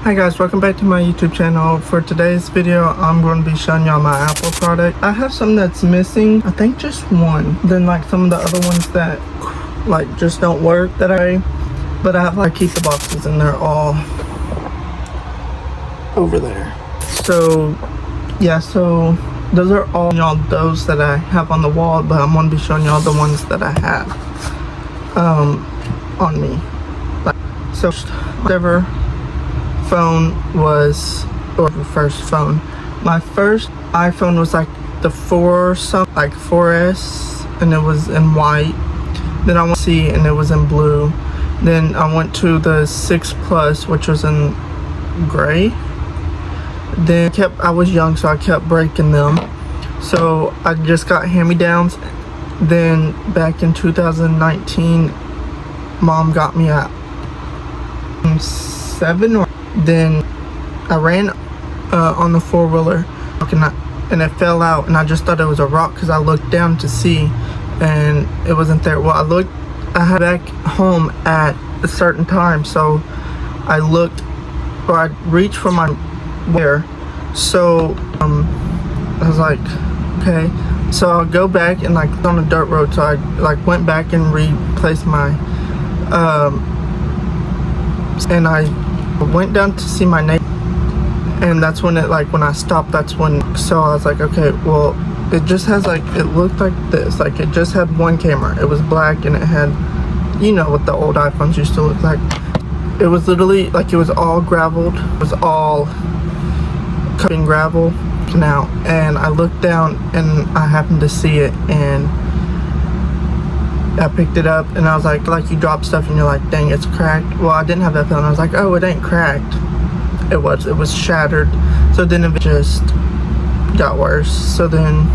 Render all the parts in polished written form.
Hi guys, welcome back to my YouTube channel. For today's video, I'm going to be showing y'all my Apple product. I have some that's missing, I think just one. Then like some of the other ones that like just don't work but I have like keep the boxes and they're all over there. So yeah, so those are all y'all those that I have on the wall, but I'm going to be showing y'all the ones that I have on me. So whatever phone was, or the first phone, my first iPhone was like the 4S, and it was in white. Then I went to C, and it was in blue. Then I went to the 6 Plus, which was in gray. Then I was young, so I kept breaking them, so I just got hand-me-downs. Then back in 2019, mom got me a 7, or then I ran on the four-wheeler and it fell out, and I just thought it was a rock because I looked down to see and it wasn't there. Well, I had back home at a certain time, so I looked, or I reached for my where, so I was like, okay, so I'll go back and like on a dirt road, so I like went back and replaced my and I went down to see my neighbor, and that's when it like when I stopped, that's when, so I was like, okay, well it just has like, it looked like this, like it just had one camera, it was black, and it had, you know what the old iPhones used to look like. It was literally like, it was all graveled, it was all cutting gravel now, and I looked down and I happened to see it, and I picked it up, and I was like you drop stuff and you're like, dang, it's cracked. Well, I didn't have that feeling. I was like, oh, it ain't cracked. It was shattered. So then it just got worse. So then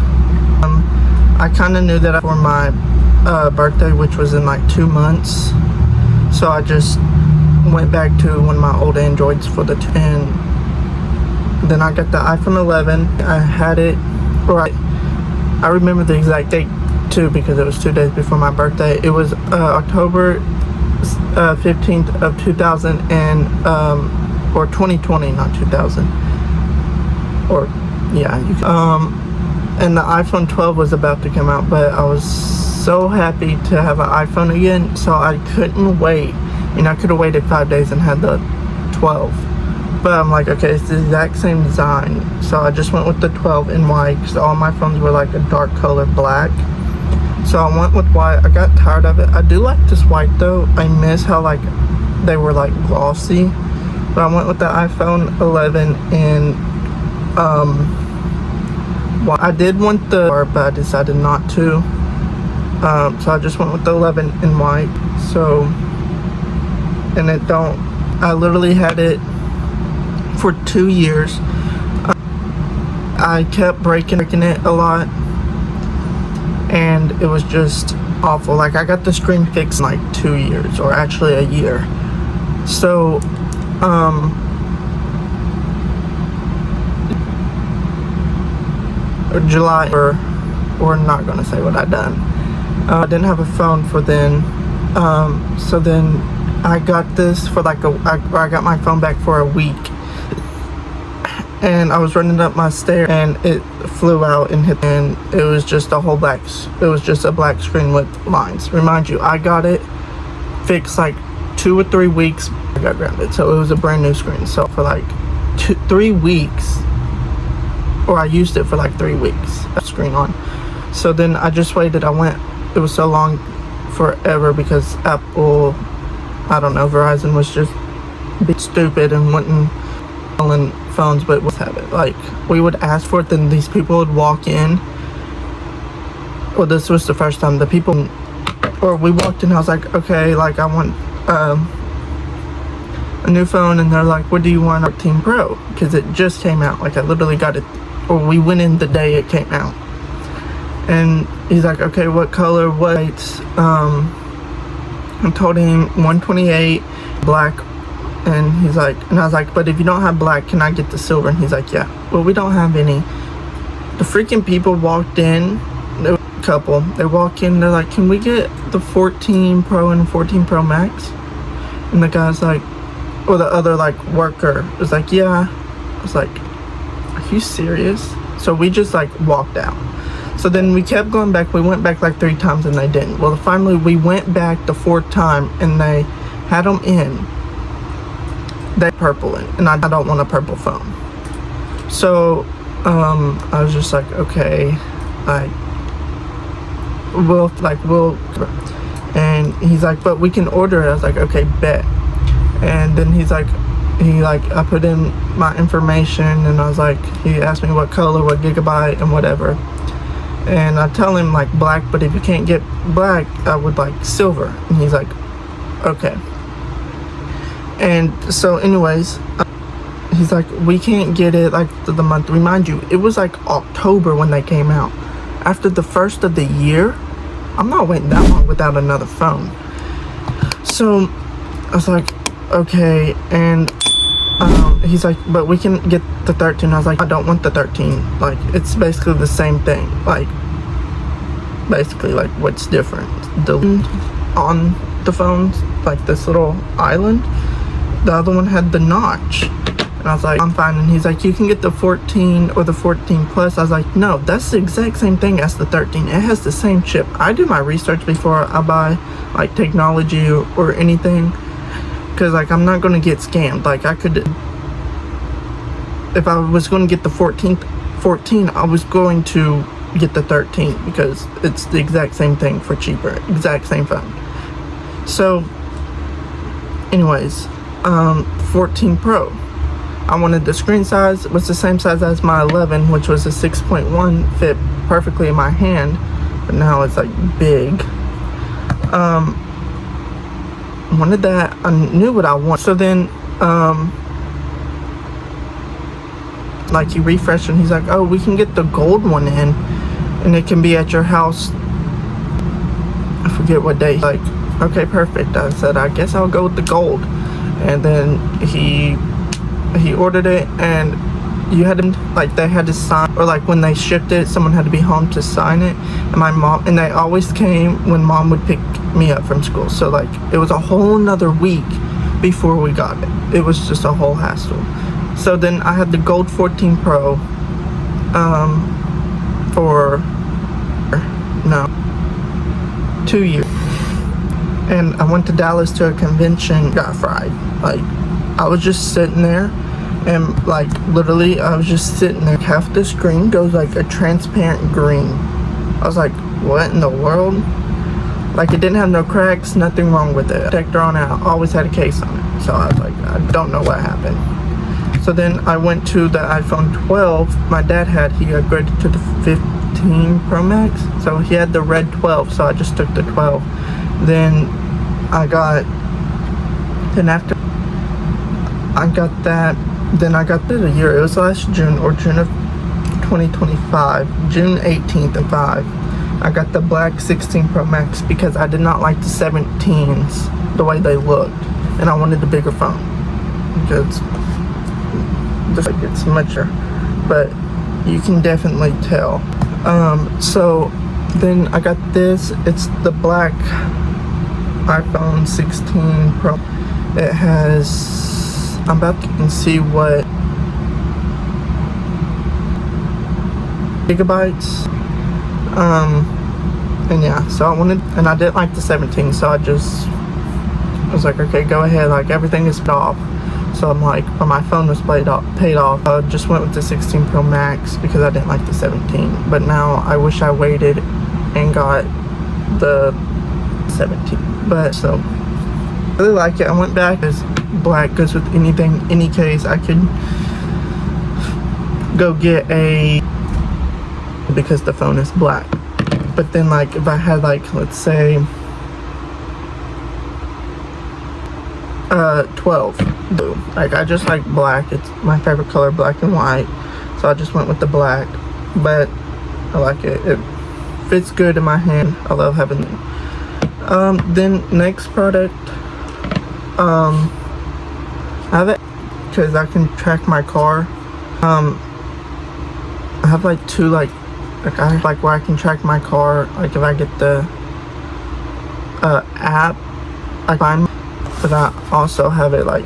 I kind of knew that for my birthday, which was in like 2 months, so I just went back to one of my old Androids for the and then I got the iPhone 11. I had it, or I remember the exact date too, because it was 2 days before my birthday. It was October 15th of 2000 and or 2020, not 2000, or yeah, and the iPhone 12 was about to come out, but I was so happy to have an iPhone again, so I couldn't wait. You know, I could have waited 5 days and had the 12, but I'm like, okay, it's the exact same design, so I just went with the 12 in white, because all my phones were like a dark color black. So I went with white. I got tired of it. I do like this white though. I miss how like they were like glossy. But I went with the iPhone 11 in I did want the, but I decided not to. So I just went with the 11 in white. So, and I literally had it for 2 years. I kept breaking it a lot, and it was just awful. Like, I got the screen fixed in like 2 years, or actually a year. So July, or we're not gonna say what I done. I didn't have a phone for then, so then I got this for like I got my phone back for a week, and I was running up my stairs and it flew out and hit, and it was just a black screen with lines. Remind you, I got it fixed like 2 or 3 weeks. I got grounded, so it was a brand new screen. So for like 3 weeks, or I used it for like 3 weeks, a screen on. So then I just waited. It was so long, forever, because Apple, I don't know, Verizon was just stupid and wouldn't selling phones, but we'll have it. Like, we would ask for it, then these people would walk in. Well, this was the first time we walked in. I was like, okay, like I want a new phone, and they're like, what do you want? 14 Pro, because it just came out. Like, I literally got it, or we went in the day it came out. And he's like, okay, what color, what? I told him 128 black. And he's like, and I was like, but if you don't have black, can I get the silver? And he's like, yeah. Well, we don't have any. The freaking people walked in, there was a couple, they walk in, they're like, can we get the 14 Pro and 14 Pro Max? And the guy's like, or the other like worker was like, yeah. I was like, are you serious? So we just like walked out. So then we kept going back. We went back like 3 times and they didn't. Well, finally we went back the 4th time and they had them in. They purple in, and I don't want a purple phone. So I was just like, okay, like we'll and he's like, but we can order it. I was like, okay, bet. And then I put in my information and I was like, he asked me what color, what gigabyte, and whatever. And I tell him like black, but if you can't get black, I would like silver. And he's like, okay. And so anyways, he's like, we can't get it like the month. Remind you, it was like October when they came out. After the first of the year, I'm not waiting that long without another phone. So I was like, okay. And he's like, but we can get the 13. I was like, I don't want the 13. Like, it's basically the same thing. Like, basically, like, what's different? The on the phones, like this little island. The other one had the notch. And I was like, I'm fine. And he's like, you can get the 14 or the 14 plus. I was like, no, that's the exact same thing as the 13. It has the same chip. I do my research before I buy like technology or anything, because like I'm not going to get scammed. Like I could, if I was going to get the 14, I was going to get the 13 because it's the exact same thing for cheaper, exact same phone. So anyways, 14 Pro, I wanted the screen size was the same size as my 11, which was a 6.1, fit perfectly in my hand, but now it's like big. Wanted that. I knew what I want. So then like he refreshed and he's like, oh, we can get the gold one in and it can be at your house. I forget what day. Like, okay, perfect. I said, I guess I'll go with the gold. And then he ordered it, and you had to, like, they had to sign, or like when they shipped it, someone had to be home to sign it. And my mom, and they always came when mom would pick me up from school. So like it was a whole nother week before we got it. It was just a whole hassle. So then I had the gold 14 Pro for 2 years. And I went to Dallas to a convention, got fried. Like, I was just sitting there, and like literally I was just sitting there. Half the screen goes like a transparent green. I was like, what in the world? Like, it didn't have no cracks, nothing wrong with it. Protector on it, I always had a case on it. So I was like, I don't know what happened. So then I went to the iPhone 12 my dad had. He upgraded to the 15 Pro Max. So he had the red 12, so I just took the 12. Then after I got that, then I got that a year. It was last June, or June of 2025, June 18th and 5. I got the black 16 Pro Max because I did not like the 17s, the way they looked, and I wanted the bigger phone because just like it's mucher, but you can definitely tell. So then I got this. It's the black iPhone 16 Pro. It has, I'm about to see what gigabytes. And yeah, so I wanted, and I didn't like the 17, so I was like, okay, go ahead, like everything is paid off. So I'm like, when my phone was paid off, I just went with the 16 Pro Max because I didn't like the 17. But now I wish I waited and got the 17. But so I really like it. I went back as black because with anything, any case, I could go get a, because the phone is black. But then like if I had like, let's say 12 blue, like I just like black. It's my favorite color, black and white, so I just went with the black. But I like it. It fits good in my hand. I love having them. Then next product, I have it because I can track my car. I have like two, like I have like where I can track my car, like if I get the app, I find. But I also have it like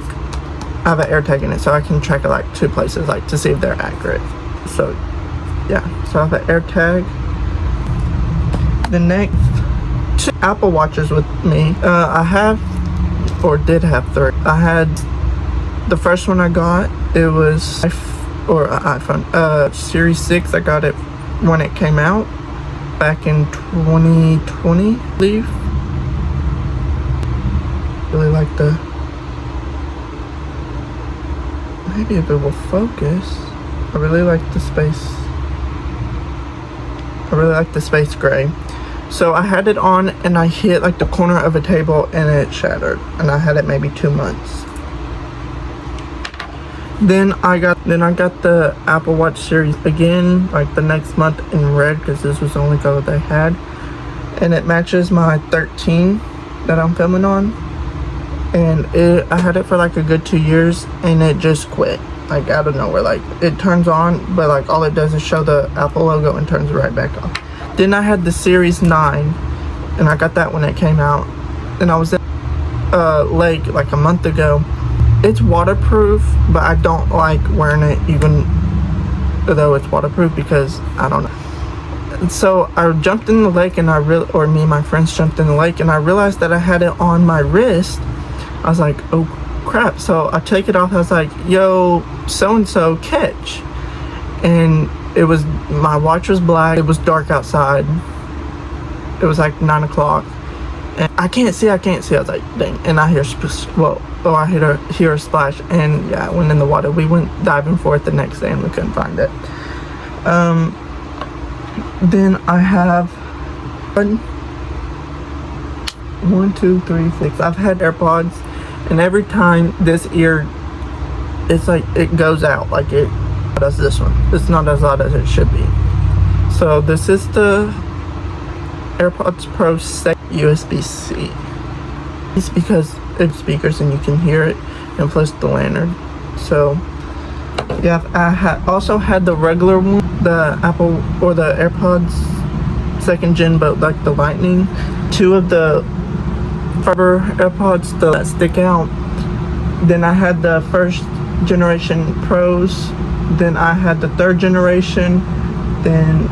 I have an AirTag in it, so I can track it like 2 places, like to see if they're accurate. So yeah, so I have an AirTag. The next 2 Apple Watches with me. I have, or did have 3. I had the first one I got. It was iPhone Series 6. I got it when it came out back in 2020, I believe. Really like the, maybe if it will focus. I really like the space. I really like the space gray. So I had it on and I hit like the corner of a table and it shattered, and I had it maybe 2 months. Then I got the Apple Watch Series again, like the next month in red, because this was the only color they had, and it matches my 13 that I'm filming on. And I had it for like a good 2 years, and it just quit, like out of nowhere. Like it turns on, but like all it does is show the Apple logo and turns right back off. Then I had the Series 9, and I got that when it came out, and I was in Lake like a month ago. It's waterproof, but I don't like wearing it even though it's waterproof, because I don't know. And so I jumped in the lake, and me and my friends jumped in the lake, and I realized that I had it on my wrist. I was like, oh crap. So I take it off. I was like, yo, so-and-so, catch. And it was, my watch was black. It was dark outside. It was like 9 o'clock. And I can't see. I was like, dang. And I hear, I hear a splash. And yeah, I went in the water. We went diving for it the next day, and we couldn't find it. Then I have 1, 2, 3, 6. I've had AirPods, and every time this ear, it's like it goes out. Like it does this one. It's not as loud as it should be. So this is the AirPods Pro USB-C. It's because it's speakers and you can hear it, and plus the lantern. So yeah, I also had the regular one, the Apple or the AirPods 2nd gen, but like the Lightning. 2 of the Fiber AirPods that stick out. Then I had the 1st generation Pros. Then I had the 3rd generation. Then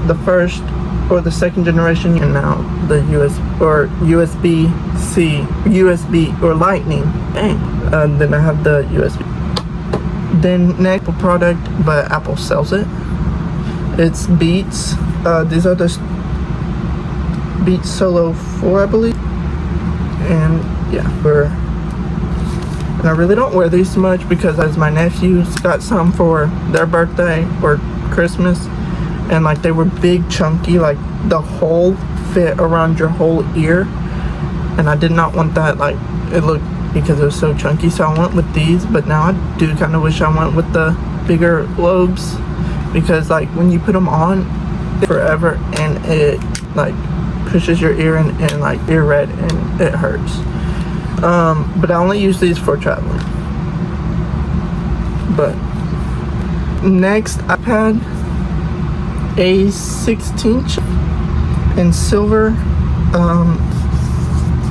the 1st or the 2nd generation, and now the USB-C, USB or Lightning. Dang. Then I have the USB. Then next product, but Apple sells it. It's Beats. These are the Beats Solo 4, I believe. And yeah, and I really don't wear these much, because as my nephews got some for their birthday or Christmas, and like they were big, chunky, like the whole fit around your whole ear, and I did not want that. Like it looked, because it was so chunky, so I went with these. But now I do kind of wish I went with the bigger lobes, because like when you put them on forever, and it like pushes your ear in, and like ear red, and it hurts. But I only use these for traveling. But next, iPad A16 in silver.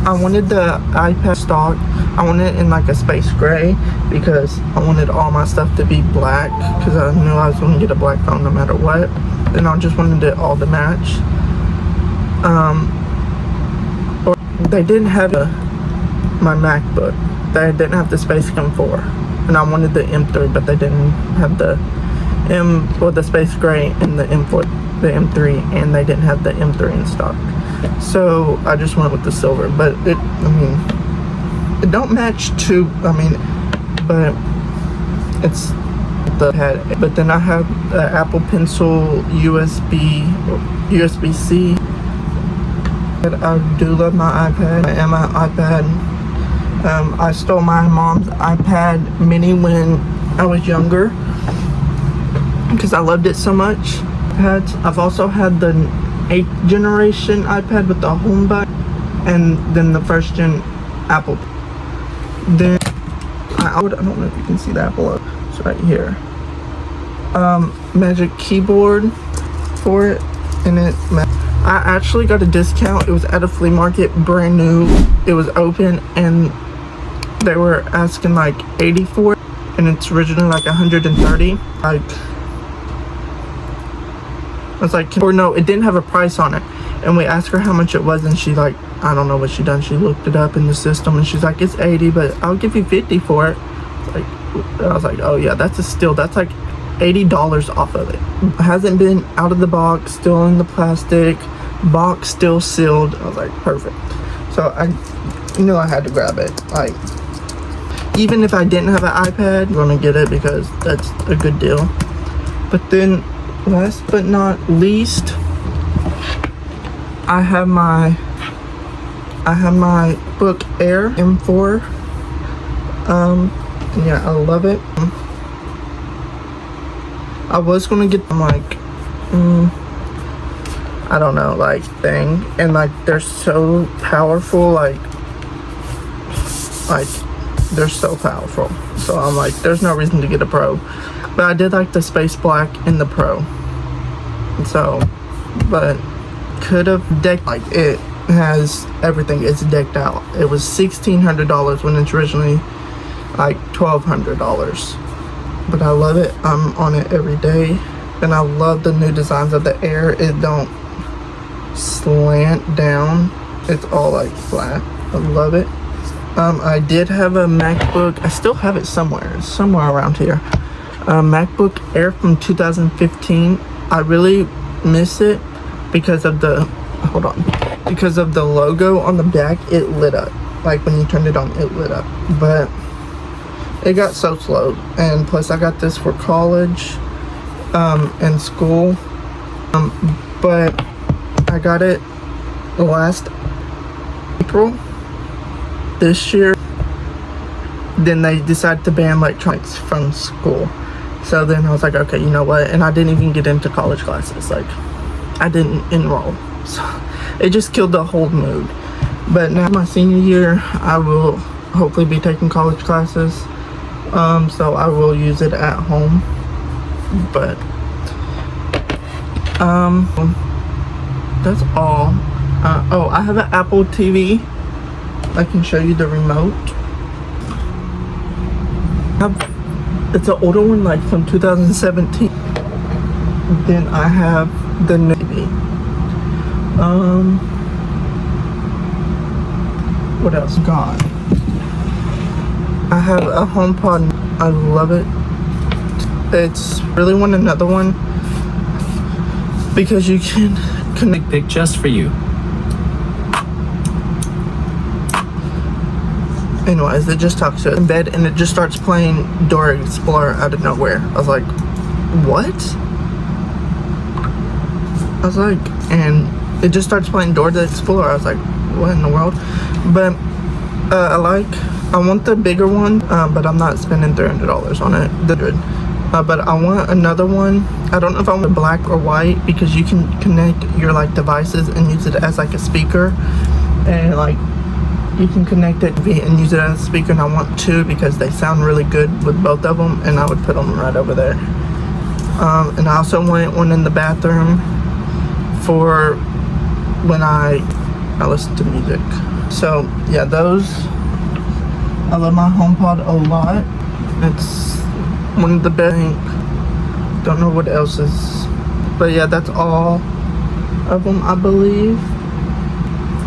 I wanted the iPad stock. I wanted it in like a space gray, because I wanted all my stuff to be black, because I knew I was going to get a black phone no matter what. And I just wanted it all to match. Or they didn't have my MacBook. They didn't have the Space Gum 4, and I wanted the M3, but they didn't have the the Space Gray and the M4, the M3, and they didn't have the M3 in stock. So I just went with the silver. But it don't match too. But it's the head. But then I have the Apple Pencil USB-C. I do love my iPad and my iPad. I stole my mom's iPad mini when I was younger, because I loved it so much. I've also had the 8th generation iPad with the home button, and then the 1st gen Apple. Then I don't know if you can see the Apple logo. It's right here. Magic Keyboard for it, and I actually got a discount. It was at a flea market, brand new. It was open, and they were asking like 80 for it, and it's originally like 130. Like, I was like, or no, it didn't have a price on it. And we asked her how much it was, and she like, I don't know what she done. She looked it up in the system, and she's like, it's 80, but I'll give you 50 for it. Like, I was like, oh yeah, that's a steal. That's like $80 off of it. It hasn't been out of the box, still in the plastic, box still sealed. I was like, perfect. So I knew I had to grab it. Like, even if I didn't have an iPad, I'm gonna get it because that's a good deal. But then, last but not least, I have my MacBook Air M4. Yeah, I love it. I was gonna get them like, I don't know, like thing, and like they're so powerful, like they're so powerful. So I'm like, there's no reason to get a Pro. But I did like the Space Black in the Pro. So, but could have decked, like it has everything. It's decked out. It was $1,600 when it's originally like $1,200. But I love it. I'm on it every day, and I love the new designs of the Air. It don't slant down. It's all like flat. I love it. I did have a MacBook. I still have it somewhere. It's somewhere around here. MacBook Air from 2015. I really miss it because of the, hold on, because of the logo on the back. It lit up. Like when you turned it on, it lit up. But it got so slow. And plus I got this for college and school. But I got it last April this year. Then they decided to ban electronics from school. So then I was like, okay, you know what? And I didn't even get into college classes. Like, I didn't enroll. So it just killed the whole mood. But now my senior year, I will hopefully be taking college classes. So I will use it at home. But that's all. Oh, I have an Apple TV. I can show you the remote. It's an older one, like from 2017. Then I have the new TV. What else? God. I have a HomePod. I love it. It's really want another one because you can connect Pick just for you. Anyways, it just talks to it in bed, and it just starts playing Dora Explorer out of nowhere. I was like, what? I was like, and it just starts playing Dora the Explorer. I was like, what in the world? But I want the bigger one, but I'm not spending $300 on it. But I want another one. I don't know if I want black or white, because you can connect your like devices and use it as like a speaker, and like you can connect it and use it as a speaker. And I want two because they sound really good with both of them, and I would put them right over there. And I also want one in the bathroom for when I listen to music. So yeah, those, I love my HomePod a lot. It's one of the best. Don't know what else is, but yeah, that's all of them, I believe.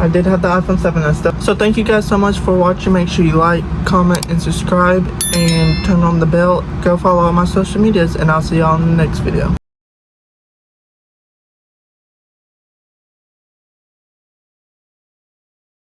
I did have the iPhone 7 and stuff. So thank you guys so much for watching. Make sure you like, comment, and subscribe, and turn on the bell. Go follow all my social medias, and I'll see y'all in the next video.